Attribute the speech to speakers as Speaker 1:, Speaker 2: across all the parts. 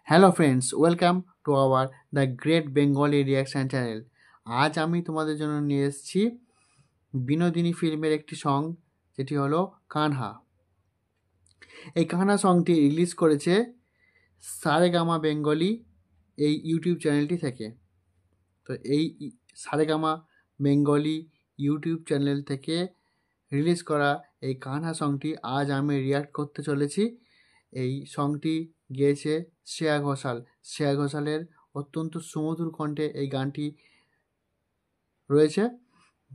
Speaker 1: Hello friends, welcome to our the great Bengali reaction channel. আজ আমি তোমাদের জন্য নিয়ে এসেছি বিনোদিনী ফিল্মের একটি সং, যেটি হলো কানহা। এই কানহা সংটি রিলিজ করেছে সারেগামা বেঙ্গলি এই ইউটিউব চ্যানেলটি থেকে। তো এই সারেগামা বেঙ্গলি ইউটিউব চ্যানেল থেকে রিলিজ করা এই কানহা সংটি আজ আমি রিয়াক্ট করতে চলেছি। এই সংটি গেয়েছে শ্রেয়া ঘোষাল। শ্রেয়া ঘোষালের অত্যন্ত সুমধুর কণ্ঠে এই গানটি রয়েছে।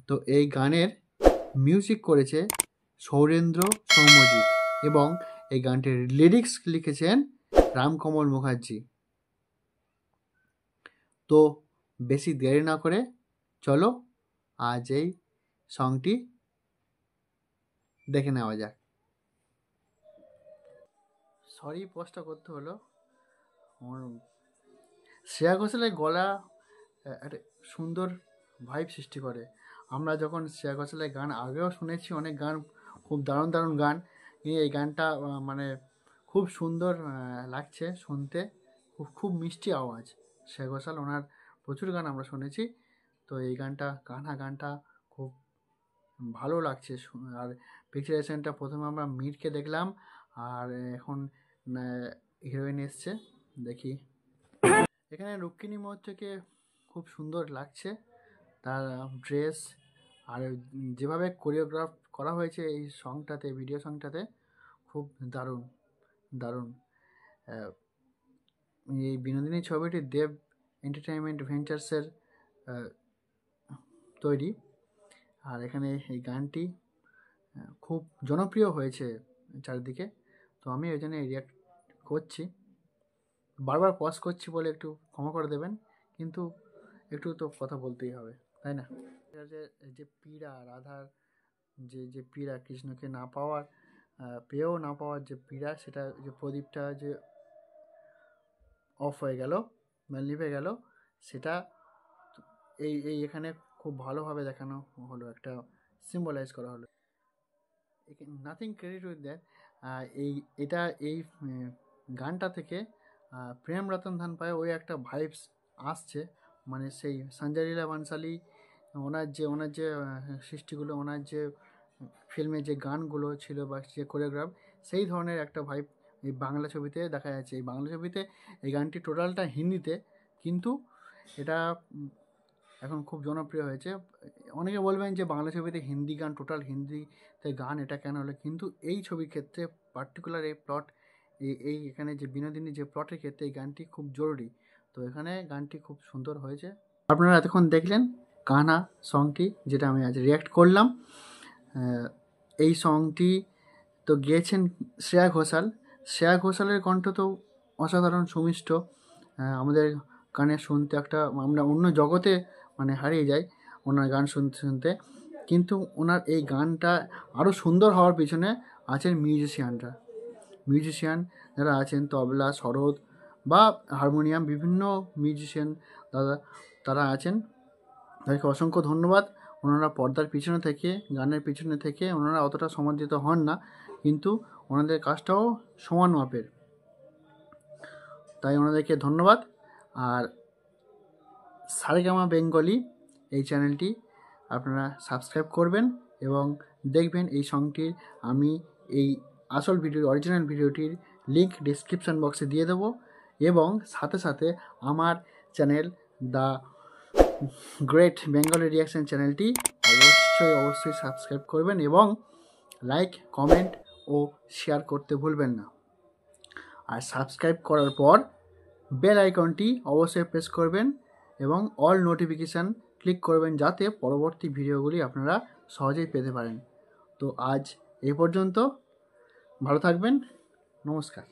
Speaker 1: তো এই গানের মিউজিক করেছে সৌরেন্দ্র সৌম্যজিৎ এবং এই গানটির লিরিক্স লিখেছেন রামকমল মুখার্জি। তো বেশি দেরি না করে চলো আজ এই সংটি দেখে নেওয়া যাক। সরি পোস্টটা করতে হলো, শ্রেয়া ঘোষালের গলা একটা সুন্দর ভাইব সৃষ্টি করে। আমরা যখন শ্রেয়া ঘোষালের গান আগেও শুনেছি, অনেক গান খুব দারুণ দারুণ গান, এই গানটা মানে খুব সুন্দর লাগছে শুনতে। খুব মিষ্টি আওয়াজ শ্রেয়া ঘোষাল, ওনার প্রচুর গান আমরা শুনেছি। তো এই গানটা কানহা গানটা খুব ভালো লাগছে। আর পিকচারেশনটা প্রথমে আমরা মীরকে দেখলাম, আর এখন হিরোইন এসছে। দেখি এখানে রুক্মিণী মৈত্রকে খুব সুন্দর লাগছে, তার ড্রেস আর যেভাবে কোরিওগ্রাফ করা হয়েছে এই সংটাতে, ভিডিও সংটাতে খুব দারুণ দারুণ। এই বিনোদিনী ছবিটি দেব এন্টারটেইনমেন্ট ভেঞ্চার্সের তৈরি। আর এখানে এই গানটি খুব জনপ্রিয় হয়েছে চারিদিকে। তো আমি ওই জন্য রিয়াক্ট করছি, বারবার পজ করছি বলে একটু ক্ষমা করে দেবেন, কিন্তু একটু তো কথা বলতেই হবে, তাই না? যে পীড়া, রাধার যে পীড়া, কৃষ্ণকে না পাওয়ার, পেয়েও না পাওয়ার যে পীড়া, সেটা যে প্রদীপটা যে অফ হয়ে গেল, নিভে গেল, সেটা এই এখানে খুব ভালোভাবে দেখানো হলো, একটা সিম্বলাইজ করা হলো। Nothing credit with that. এই গানটা থেকে প্রেম রতন ধন পায় ওই একটা ভাইবস আসছে, মানে সেই সঞ্জয় লীলা বানশালী ওনার যে সৃষ্টিগুলো, ওনার যে ফিল্মে যে গানগুলো ছিল বা যে কোরিওগ্রাফ, সেই ধরনের একটা ভাইব এই বাংলা ছবিতে দেখা যাচ্ছে। এই বাংলা ছবিতে এই গানটি টোটালটা হিন্দিতে, কিন্তু এটা এখন খুব জনপ্রিয় হয়েছে। অনেকে বলবেন যে বাংলা ছবিতে হিন্দি গান, টোটাল হিন্দিতে গান, এটা কেন হলো? কিন্তু এই ছবির ক্ষেত্রে পার্টিকুলার এই প্লট, এই এখানে যে বিনোদিনী যে প্লটের ক্ষেত্রে এই গানটি খুব জরুরি। তো এখানে গানটি খুব সুন্দর হয়েছে। আপনারা এতক্ষণ দেখলেন কানহা সংটি, যেটা আমি আজ রিয়াক্ট করলাম। এই সংটি তো গেয়েছেন শ্রেয়া ঘোষাল। শ্রেয়া ঘোষালের কণ্ঠ তো অসাধারণ সুমিষ্ট, আমাদের গানে শুনতে একটা আমরা অন্য জগতে মানে হারিয়ে যাই ওনার গান শুনতে শুনতে। কিন্তু ওনার এই গানটা আরও সুন্দর হওয়ার পিছনে আছেন মিউজিশিয়ান যারা আছেন, তবলা, সরোদ বা হারমোনিয়াম, বিভিন্ন মিউজিশিয়ান দাদা তারা আছেন। তাদেরকে অসংখ্য ধন্যবাদ। ওনারা পর্দার পিছনে থেকে, গানের পিছনে থেকে ওনারা অতটা সমাদৃত হন না, কিন্তু ওনাদের কাজটাও সমান মাপের, তাই ওনাদেরকে ধন্যবাদ। আর সারেগামা বেঙ্গলি এই চ্যানেলটি আপনারা সাবস্ক্রাইব করবেন এবং দেখবেন এই সংটির আমি এই আসল ভিডিও, অরিজিনাল ভিডিওটির লিঙ্ক ডিসক্রিপশান বক্সে দিয়ে দেবো। এবং সাথে সাথে আমার channel the great Bengali reaction চ্যানেলটি অবশ্যই সাবস্ক্রাইব করবেন এবং লাইক, কমেন্ট ও শেয়ার করতে ভুলবেন না। আর সাবস্ক্রাইব করার পর বেল আইকনটি অবশ্যই প্রেস করবেন এবং অল নোটিফিকেশান ক্লিক করবেন, যাতে পরবর্তী ভিডিওগুলি আপনারা সহজেই পেতে পারেন। তো আজ এই পর্যন্ত, ভালো থাকবেন, নমস্কার।